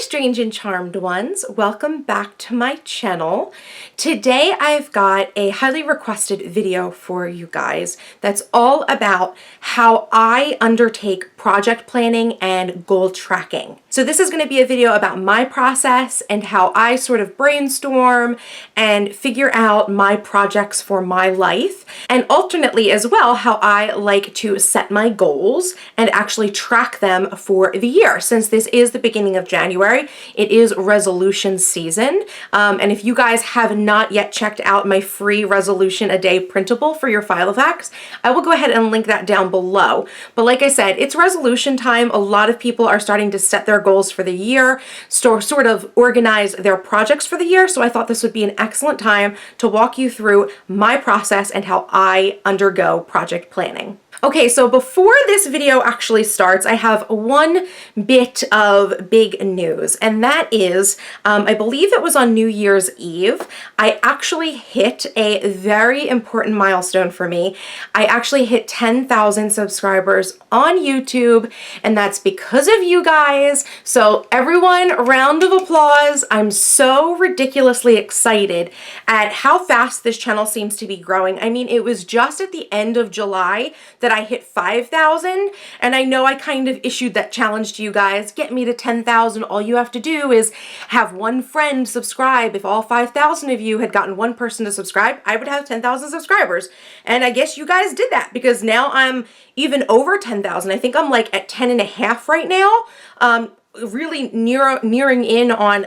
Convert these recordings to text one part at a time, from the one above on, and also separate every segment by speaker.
Speaker 1: strange and charmed ones, welcome back to my channel. Today I've got a highly requested video for you guys that's all about how I undertake project planning and goal tracking. So this is going to be a video about my process and how I sort of brainstorm and figure out my projects for my life, and alternately as well how I like to set my goals and actually track them for the year. Since this is the beginning of January, it is resolution season, and if you guys have not yet checked out my free resolution a day printable for your Filofax, I will go ahead and link that down below. But like I said, it's resolution time. A lot of people are starting to set their goals for the year, sort of organize their projects for the year, so I thought this would be an excellent time to walk you through my process and how I undergo project planning. Okay, so before this video actually starts, I have one bit of big news, and that is, I believe it was on New Year's Eve, I actually hit a very important milestone for me. I actually hit 10,000 subscribers on YouTube, and that's because of you guys. So everyone, round of applause. I'm so ridiculously excited at how fast this channel seems to be growing. I mean, it was just at the end of July that I hit 5,000, and I know I kind of issued that challenge to you guys, get me to 10,000. All you have to do is have one friend subscribe. If all 5,000 of you had gotten one person to subscribe, I would have 10,000 subscribers. And I guess you guys did that, because now I'm even over 10,000. I think I'm like at 10.5 right now. Really nearing in on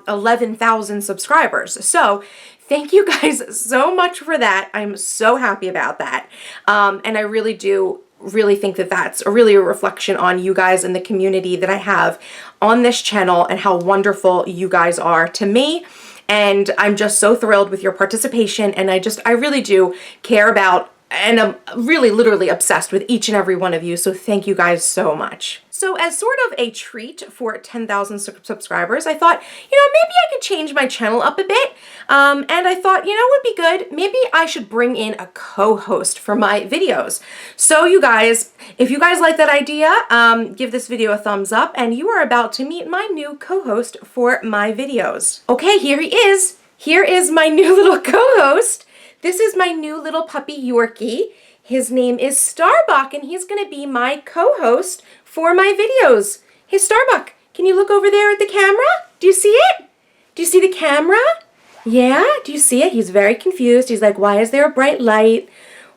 Speaker 1: 11,000 subscribers. So thank you guys so much for that. I'm so happy about that. And I really do think that that's really a reflection on you guys and the community that I have on this channel and how wonderful you guys are to me. And I'm just so thrilled with your participation. And I really do care about, and I'm really literally obsessed with each and every one of you. So thank you guys so much. So as sort of a treat for 10,000 subscribers, I thought, maybe I could change my channel up a bit. And I thought, it would be good. Maybe I should bring in a co-host for my videos. So you guys, if you guys like that idea, give this video a thumbs up, and you are about to meet my new co-host for my videos. Okay, here he is. Here is my new little co-host. This is my new little puppy Yorkie. His name is Starbuck, and he's going to be my co-host for my videos. Hey, Starbuck, can you look over there at the camera? Do you see it? Do you see the camera? Yeah, do you see it? He's very confused. He's like, why is there a bright light?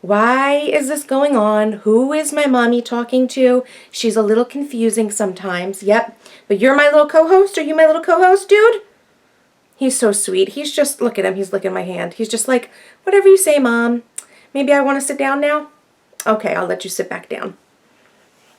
Speaker 1: Why is this going on? Who is my mommy talking to? She's a little confusing sometimes. Yep, but you're my little co-host? Are you my little co-host, dude? He's so sweet. He's just, look at him. He's licking my hand. He's just like, whatever you say, Mom. Maybe I want to sit down now? Okay, I'll let you sit back down.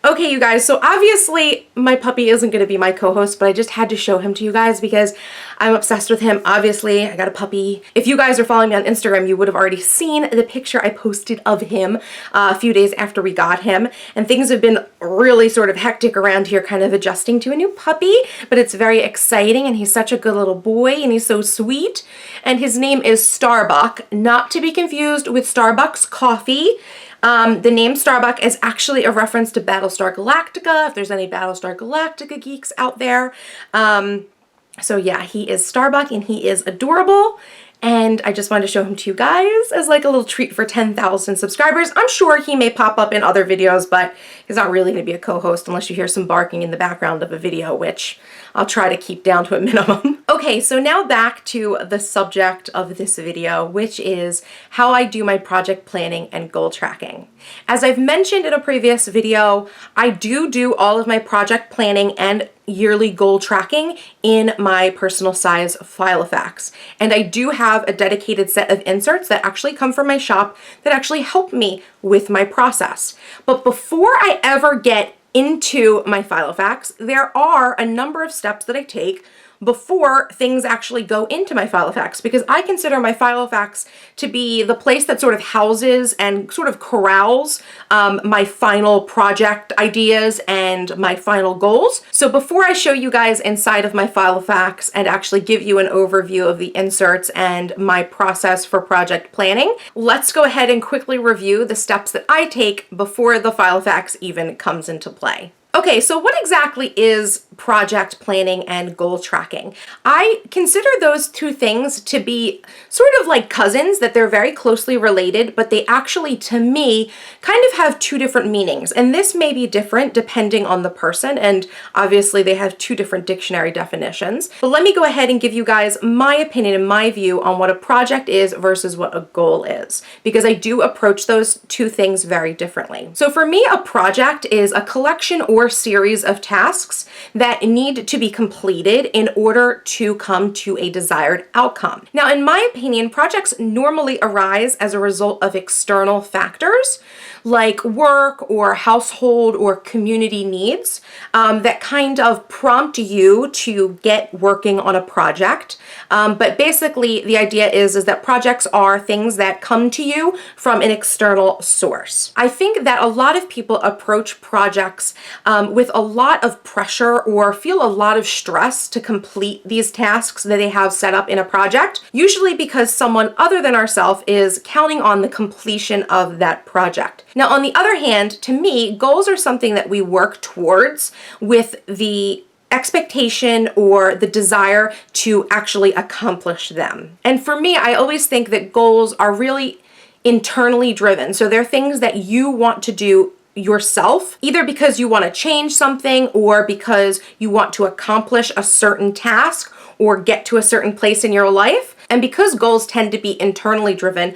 Speaker 1: Okay, you guys, so obviously my puppy isn't going to be my co-host, but I just had to show him to you guys because I'm obsessed with him. Obviously, I got a puppy. If you guys are following me on Instagram, you would have already seen the picture I posted of him a few days after we got him. And things have been really sort of hectic around here, kind of adjusting to a new puppy, but it's very exciting, and he's such a good little boy, and he's so sweet. And his name is Starbuck, not to be confused with Starbucks coffee. The name Starbuck is actually a reference to Battlestar Galactica, if there's any Battlestar Galactica geeks out there. So yeah, he is Starbuck, and he is adorable. And I just wanted to show him to you guys as like a little treat for 10,000 subscribers. I'm sure he may pop up in other videos, but he's not really going to be a co-host unless you hear some barking in the background of a video, which I'll try to keep down to a minimum. Okay, so now back to the subject of this video, which is how I do my project planning and goal tracking. As I've mentioned in a previous video, I do all of my project planning and yearly goal tracking in my personal size Filofax. And I do have a dedicated set of inserts that actually come from my shop that actually help me with my process. But before I ever get into my Filofax, there are a number of steps that I take before things actually go into my Filofax, because I consider my Filofax to be the place that sort of houses and sort of corrals my final project ideas and my final goals. So before I show you guys inside of my Filofax and actually give you an overview of the inserts and my process for project planning, let's go ahead and quickly review the steps that I take before the Filofax even comes into play. Okay, so what exactly is project planning and goal tracking? I consider those two things to be sort of like cousins, that they're very closely related, but they actually, to me, kind of have two different meanings. And this may be different depending on the person, and obviously they have two different dictionary definitions. But let me go ahead and give you guys my opinion and my view on what a project is versus what a goal is, because I do approach those two things very differently. So for me, a project is a collection or series of tasks that need to be completed in order to come to a desired outcome. Now, in my opinion, projects normally arise as a result of external factors like work or household or community needs that kind of prompt you to get working on a project. But basically, the idea is that projects are things that come to you from an external source. I think that a lot of people approach projects with a lot of pressure or feel a lot of stress to complete these tasks that they have set up in a project, usually because someone other than ourselves is counting on the completion of that project. Now, on the other hand, to me, goals are something that we work towards with the expectation or the desire to actually accomplish them. And for me, I always think that goals are really internally driven. So they're things that you want to do yourself, either because you want to change something or because you want to accomplish a certain task or get to a certain place in your life. And because goals tend to be internally driven,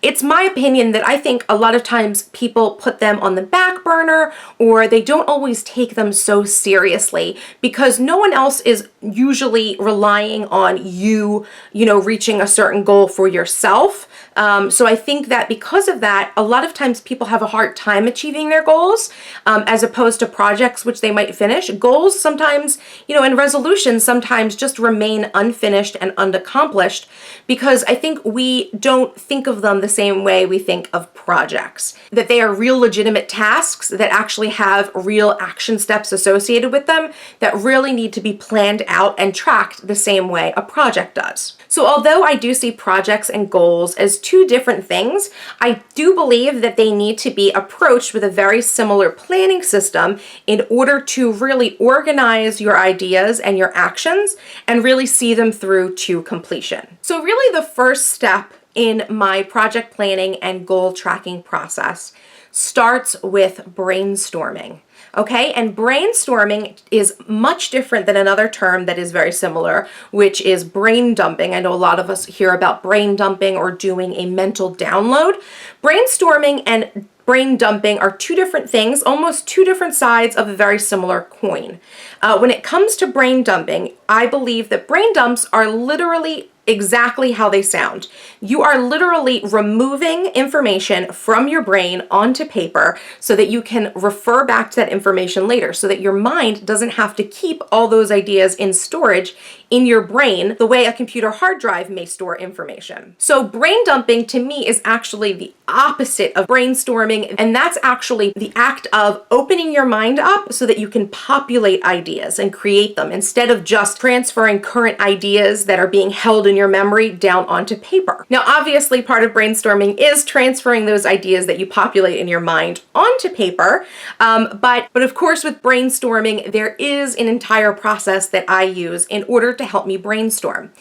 Speaker 1: it's my opinion that I think a lot of times people put them on the back burner, or they don't always take them so seriously because no one else is usually relying on you, reaching a certain goal for yourself. So I think that because of that, a lot of times people have a hard time achieving their goals, as opposed to projects which they might finish. Goals sometimes, and resolutions sometimes just remain unfinished and unaccomplished because I think we don't think of them the same way we think of projects, that they are real legitimate tasks that actually have real action steps associated with them that really need to be planned out and tracked the same way a project does. So although I do see projects and goals as two different things, I do believe that they need to be approached with a very similar planning system in order to really organize your ideas and your actions and really see them through to completion. So really the first step in my project planning and goal tracking process starts with brainstorming. Okay, and brainstorming is much different than another term that is very similar, which is brain dumping. I know a lot of us hear about brain dumping or doing a mental download. Brainstorming and brain dumping are two different things, almost two different sides of a very similar coin. When it comes to brain dumping, I believe that brain dumps are literally exactly how they sound. You are literally removing information from your brain onto paper so that you can refer back to that information later, so that your mind doesn't have to keep all those ideas in storage in your brain the way a computer hard drive may store information. So brain dumping to me is actually the opposite of brainstorming, and that's actually the act of opening your mind up so that you can populate ideas and create them instead of just transferring current ideas that are being held in your memory down onto paper. Now, obviously, part of brainstorming is transferring those ideas that you populate in your mind onto paper, but of course, with brainstorming, there is an entire process that I use in order to help me brainstorm.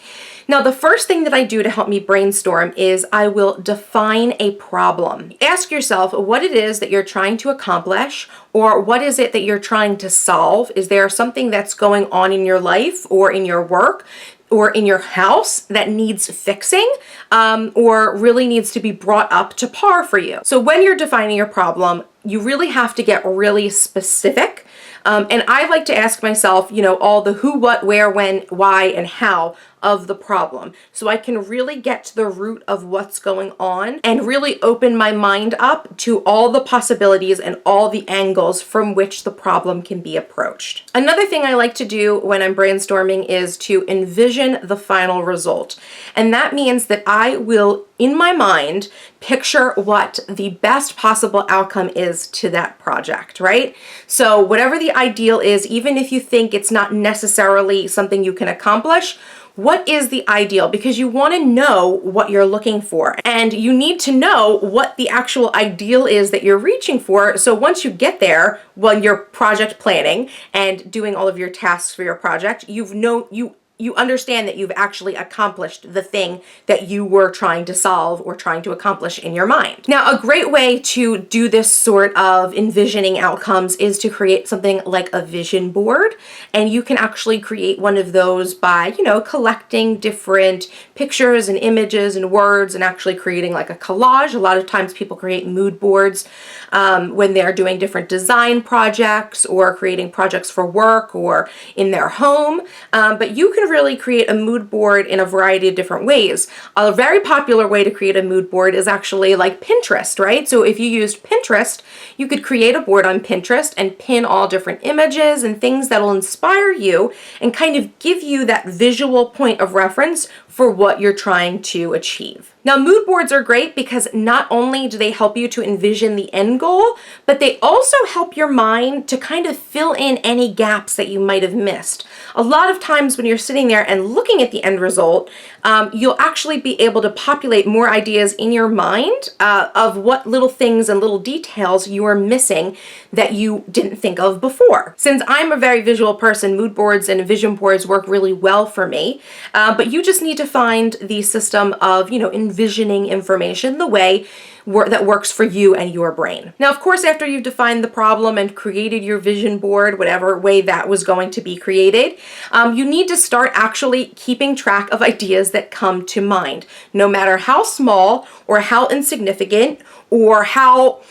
Speaker 1: Now, the first thing that I do to help me brainstorm is I will define a problem. Ask yourself what it is that you're trying to accomplish, or what is it that you're trying to solve? Is there something that's going on in your life or in your work or in your house that needs fixing, or really needs to be brought up to par for you? So when you're defining your problem, you really have to get really specific. And I like to ask myself, all the who, what, where, when, why, and how of the problem, so I can really get to the root of what's going on and really open my mind up to all the possibilities and all the angles from which the problem can be approached. Another thing I like to do when I'm brainstorming is to envision the final result. And that means that I will, in my mind, picture what the best possible outcome is to that project, right? So whatever the ideal is, even if you think it's not necessarily something you can accomplish, What is the ideal? Because you want to know what you're looking for, and you need to know what the actual ideal is that you're reaching for. So once you get there, when you're project planning and doing all of your tasks for your project, you understand that you've actually accomplished the thing that you were trying to solve or trying to accomplish in your mind. Now, a great way to do this sort of envisioning outcomes is to create something like a vision board. And you can actually create one of those by, collecting different pictures and images and words and actually creating like a collage. A lot of times people create mood boards when they're doing different design projects or creating projects for work or in their home. But you can really create a mood board in a variety of different ways. A very popular way to create a mood board is actually like Pinterest, right? So if you used Pinterest, you could create a board on Pinterest and pin all different images and things that'll inspire you and kind of give you that visual point of reference for what you're trying to achieve. Now, mood boards are great because not only do they help you to envision the end goal, but they also help your mind to kind of fill in any gaps that you might have missed. A lot of times when you're sitting there and looking at the end result, you'll actually be able to populate more ideas in your mind of what little things and little details you are missing that you didn't think of before. Since I'm a very visual person, mood boards and vision boards work really well for me, but you just need to find the system of, envisioning information the way that works for you and your brain. Now, of course, after you've defined the problem and created your vision board, whatever way that was going to be created, you need to start actually keeping track of ideas that come to mind, no matter how small or how insignificant or how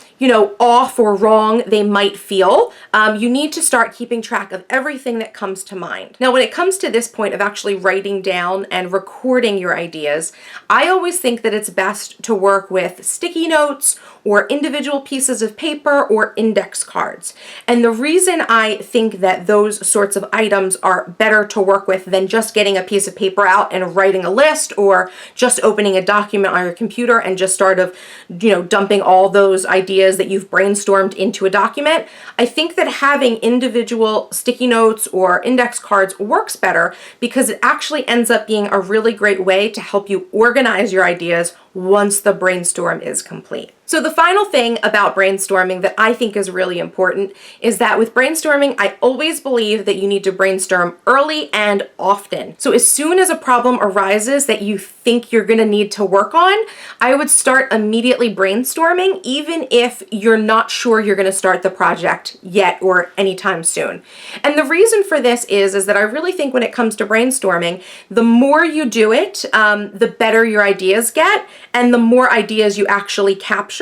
Speaker 1: off or wrong they might feel. You need to start keeping track of everything that comes to mind. Now, when it comes to this point of actually writing down and recording your ideas, I always think that it's best to work with sticky notes or individual pieces of paper or index cards. And the reason I think that those sorts of items are better to work with than just getting a piece of paper out and writing a list or just opening a document on your computer and just sort of, dumping all those ideas that you've brainstormed into a document, I think that having individual sticky notes or index cards works better because it actually ends up being a really great way to help you organize your ideas once the brainstorm is complete. So the final thing about brainstorming that I think is really important is that with brainstorming, I always believe that you need to brainstorm early and often. So as soon as a problem arises that you think you're gonna need to work on, I would start immediately brainstorming, even if you're not sure you're gonna start the project yet or anytime soon. And the reason for this is that I really think when it comes to brainstorming, the more you do it, the better your ideas get, and the more ideas you actually capture,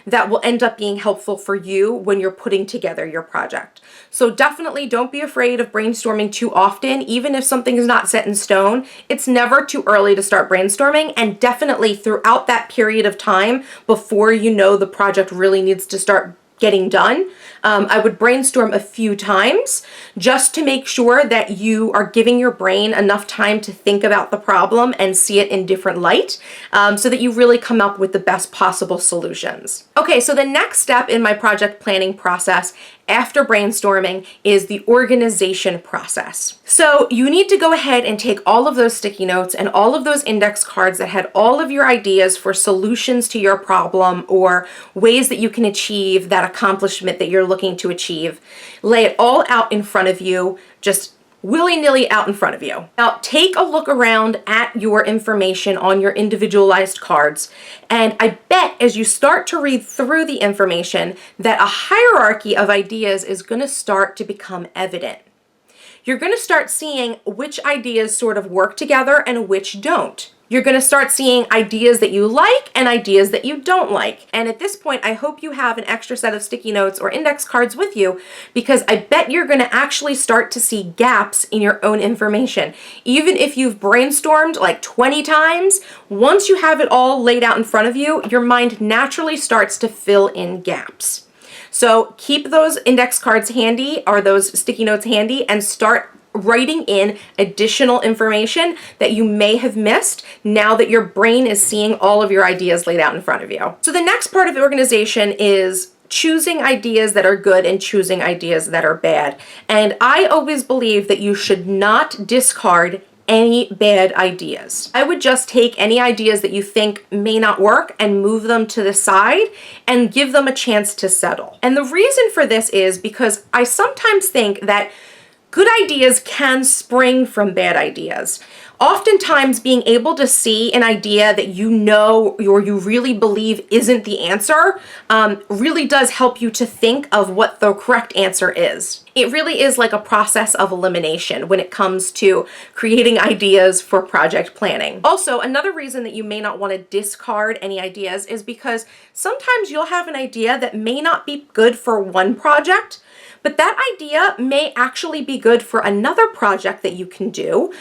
Speaker 1: that will end up being helpful for you when you're putting together your project. So definitely don't be afraid of brainstorming too often. Even if something is not set in stone, it's never too early to start brainstorming, and definitely throughout that period of time before you know the project really needs to start getting done, I would brainstorm a few times just to make sure that you are giving your brain enough time to think about the problem and see it in different light, so that you really come up with the best possible solutions. Okay, so the next step in my project planning process after brainstorming is the organization process. So you need to go ahead and take all of those sticky notes and all of those index cards that had all of your ideas for solutions to your problem or ways that you can achieve that accomplishment that you're looking to achieve. Lay it all out in front of you, just willy-nilly out in front of you. Now take a look around at your information on your individualized cards, and I bet as you start to read through the information that a hierarchy of ideas is going to start to become evident. You're going to start seeing which ideas sort of work together and which don't. You're going to start seeing ideas that you like and ideas that you don't like. And at this point, I hope you have an extra set of sticky notes or index cards with you, because I bet you're going to actually start to see gaps in your own information. Even if you've brainstormed like 20 times, once you have it all laid out in front of you, your mind naturally starts to fill in gaps. So keep those index cards handy or those sticky notes handy and start writing in additional information that you may have missed now that your brain is seeing all of your ideas laid out in front of you. So the next part of organization is choosing ideas that are good and choosing ideas that are bad. And I always believe that you should not discard any bad ideas. I would just take any ideas that you think may not work and move them to the side and give them a chance to settle. And the reason for this is because I sometimes think that good ideas can spring from bad ideas. Oftentimes, being able to see an idea that you know or you really believe isn't the answer really does help you to think of what the correct answer is. It really is like a process of elimination when it comes to creating ideas for project planning. Also, another reason that you may not want to discard any ideas is because sometimes you'll have an idea that may not be good for one project, but that idea may actually be good for another project that you can do,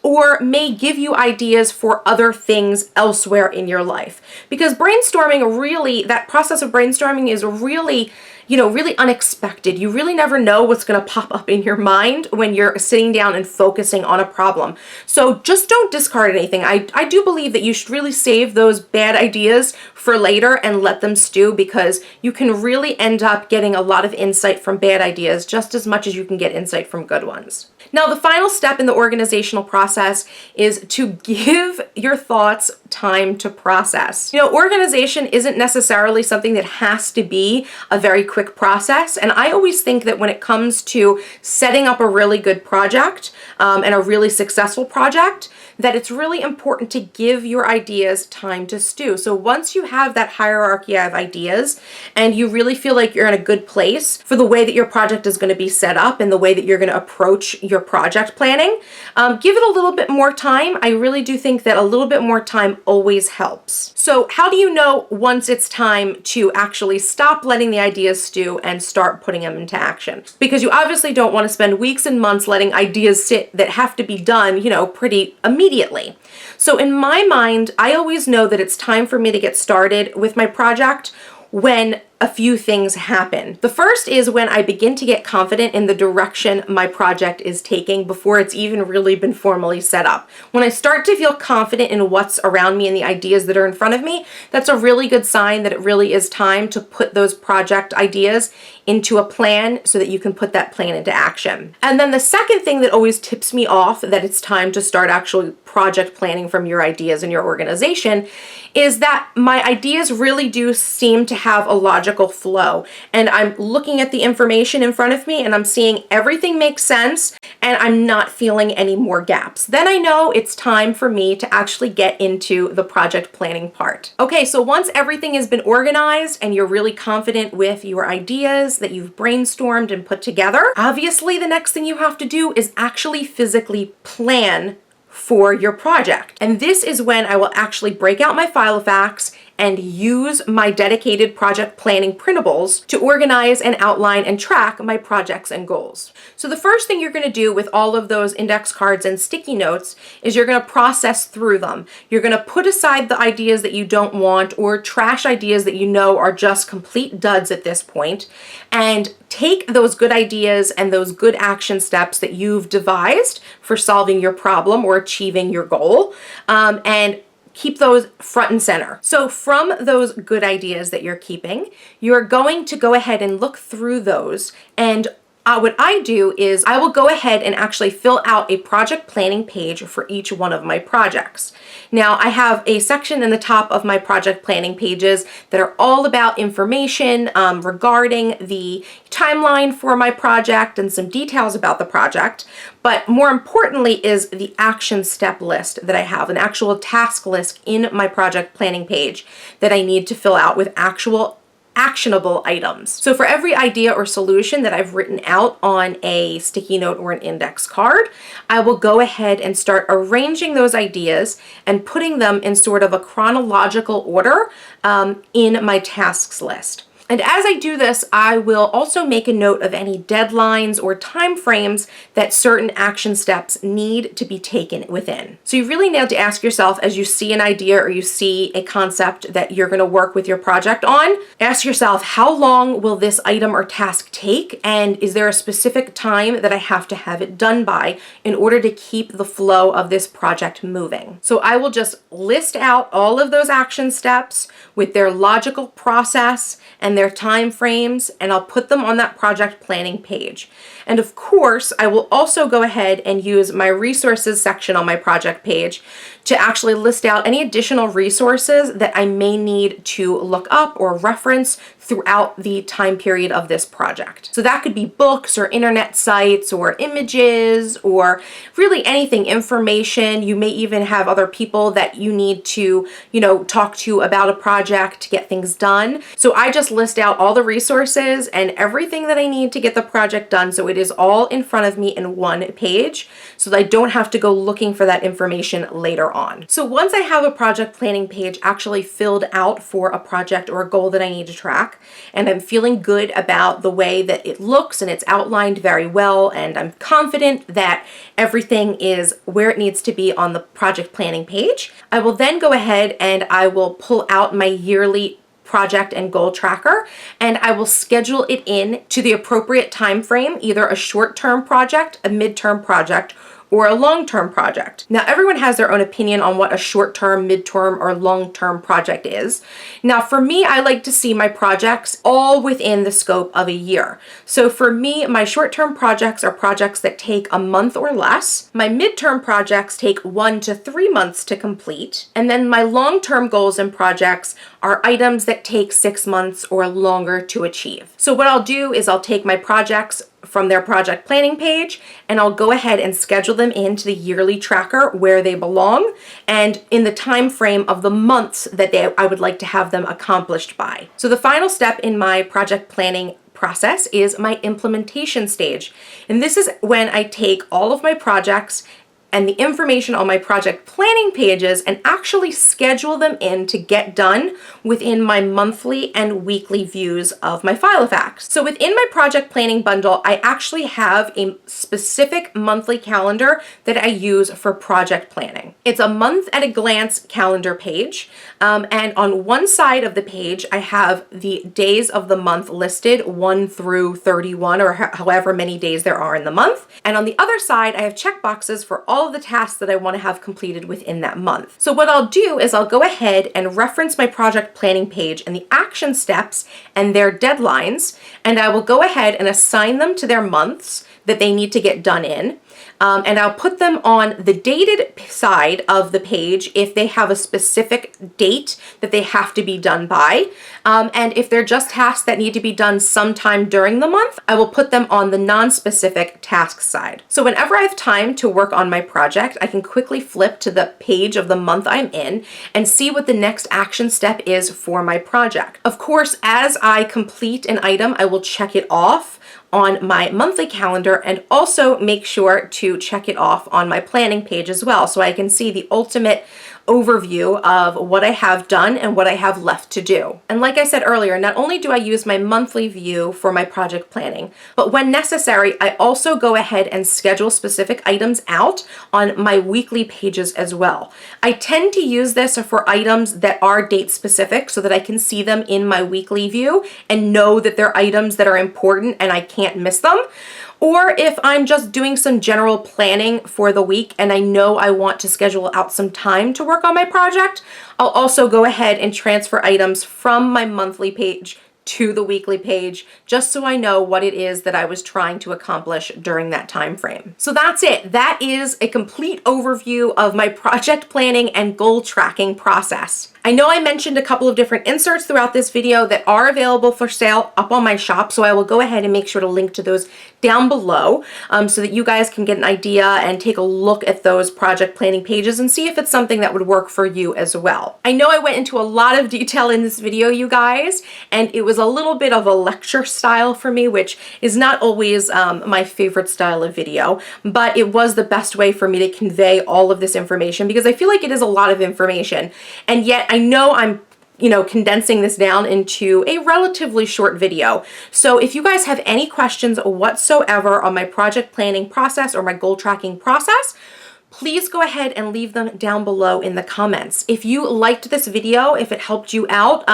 Speaker 1: or may give you ideas for other things elsewhere in your life. Because brainstorming really, that process of brainstorming is really, really unexpected. You really never know what's going to pop up in your mind when you're sitting down and focusing on a problem. So just don't discard anything. I do believe that you should really save those bad ideas for later and let them stew, because you can really end up getting a lot of insight from bad ideas just as much as you can get insight from good ones. Now, the final step in the organizational process is to give your thoughts time to process. Organization isn't necessarily something that has to be a very quick process. And I always think that when it comes to setting up a really good project and a really successful project, that it's really important to give your ideas time to stew. So once you have that hierarchy of ideas and you really feel like you're in a good place for the way that your project is going to be set up and the way that you're going to approach your project planning, give it a little bit more time. I really do think that a little bit more time always helps. So how do you know once it's time to actually stop letting the ideas stew and start putting them into action? Because you obviously don't want to spend weeks and months letting ideas sit that have to be done, pretty immediately. So in my mind, I always know that it's time for me to get started with my project when a few things happen. The first is when I begin to get confident in the direction my project is taking before it's even really been formally set up. When I start to feel confident in what's around me and the ideas that are in front of me, that's a really good sign that it really is time to put those project ideas into a plan so that you can put that plan into action. And then the second thing that always tips me off that it's time to start actually project planning from your ideas in your organization is that my ideas really do seem to have a logical flow. And I'm looking at the information in front of me and I'm seeing everything makes sense and I'm not feeling any more gaps. Then I know it's time for me to actually get into the project planning part. Okay, so once everything has been organized and you're really confident with your ideas that you've brainstormed and put together, obviously the next thing you have to do is actually physically plan for your project. And this is when I will actually break out my Filofax and use my dedicated project planning printables to organize and outline and track my projects and goals. So the first thing you're going to do with all of those index cards and sticky notes is you're going to process through them. You're going to put aside the ideas that you don't want or trash ideas that you know are just complete duds at this point, and take those good ideas and those good action steps that you've devised for solving your problem or achieving your goal, and keep those front and center. So from those good ideas that you're keeping, you're going to go ahead and look through those, and what I do is I will go ahead and actually fill out a project planning page for each one of my projects. Now, I have a section in the top of my project planning pages that are all about information regarding the timeline for my project and some details about the project. But more importantly is the action step list that I have, an actual task list in my project planning page that I need to fill out with actual actionable items. So for every idea or solution that I've written out on a sticky note or an index card, I will go ahead and start arranging those ideas and putting them in sort of a chronological order in my tasks list. And as I do this, I will also make a note of any deadlines or time frames that certain action steps need to be taken within. So you really need to ask yourself, as you see an idea or you see a concept that you're going to work with your project on, ask yourself, how long will this item or task take? And is there a specific time that I have to have it done by in order to keep the flow of this project moving? So I will just list out all of those action steps with their logical process and their their time frames, and I'll put them on that project planning page. And of course, I will also go ahead and use my resources section on my project page to actually list out any additional resources that I may need to look up or reference throughout the time period of this project. So that could be books or internet sites or images or really anything, information. You may even have other people that you need to, talk to about a project to get things done. So I just list out all the resources and everything that I need to get the project done, so it is all in front of me in one page so that I don't have to go looking for that information later on. So once I have a project planning page actually filled out for a project or a goal that I need to track, and I'm feeling good about the way that it looks and it's outlined very well, and I'm confident that everything is where it needs to be on the project planning page, I will then go ahead and I will pull out my yearly project and goal tracker, and I will schedule it in to the appropriate time frame, either a short-term project, a mid-term project, or a long-term project. Now, everyone has their own opinion on what a short-term, mid-term, or long-term project is. Now, for me, I like to see my projects all within the scope of a year. So for me, my short-term projects are projects that take a month or less. My mid-term projects take 1 to 3 months to complete. And then my long-term goals and projects are items that take 6 months or longer to achieve. So what I'll do is I'll take my projects from their project planning page, and I'll go ahead and schedule them into the yearly tracker where they belong and in the time frame of the months that I would like to have them accomplished by. So the final step in my project planning process is my implementation stage. And this is when I take all of my projects and the information on my project planning pages and actually schedule them in to get done within my monthly and weekly views of my Filofax. So within my project planning bundle, I actually have a specific monthly calendar that I use for project planning. It's a month at a glance calendar page. And on one side of the page, I have the days of the month listed, 1 through 31, or however many days there are in the month. And on the other side, I have checkboxes for all of the tasks that I want to have completed within that month. So what I'll do is I'll go ahead and reference my project planning page and the action steps and their deadlines, and I will go ahead and assign them to their months that they need to get done in. And I'll put them on the dated side of the page if they have a specific date that they have to be done by. And if they're just tasks that need to be done sometime during the month, I will put them on the non-specific task side. So whenever I have time to work on my project, I can quickly flip to the page of the month I'm in and see what the next action step is for my project. Of course, as I complete an item, I will check it off on my monthly calendar and also make sure to check it off on my planning page as well, so I can see the ultimate overview of what I have done and what I have left to do. And like I said earlier, not only do I use my monthly view for my project planning, but when necessary, I also go ahead and schedule specific items out on my weekly pages as well. I tend to use this for items that are date specific so that I can see them in my weekly view and know that they're items that are important and I can't miss them. Or if I'm just doing some general planning for the week and I know I want to schedule out some time to work on my project, I'll also go ahead and transfer items from my monthly page to the weekly page, just so I know what it is that I was trying to accomplish during that time frame. So that's it. That is a complete overview of my project planning and goal tracking process. I know I mentioned a couple of different inserts throughout this video that are available for sale up on my shop, so I will go ahead and make sure to link to those down below so that you guys can get an idea and take a look at those project planning pages and see if it's something that would work for you as well. I know I went into a lot of detail in this video, you guys, and it was a little bit of a lecture style for me, which is not always my favorite style of video, but it was the best way for me to convey all of this information because I feel like it is a lot of information, and yet I know I'm condensing this down into a relatively short video. So if you guys have any questions whatsoever on my project planning process or my goal tracking process, please go ahead and leave them down below in the comments. If you liked this video, if it helped you out,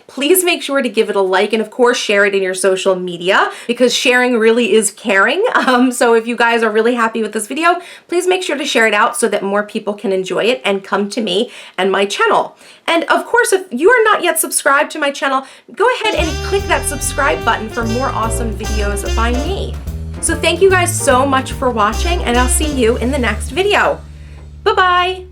Speaker 1: please make sure to give it a like, and of course share it in your social media, because sharing really is caring. So if you guys are really happy with this video, please make sure to share it out so that more people can enjoy it and come to me and my channel. And of course, if you are not yet subscribed to my channel, go ahead and click that subscribe button for more awesome videos by me. So thank you guys so much for watching, and I'll see you in the next video. Bye-bye.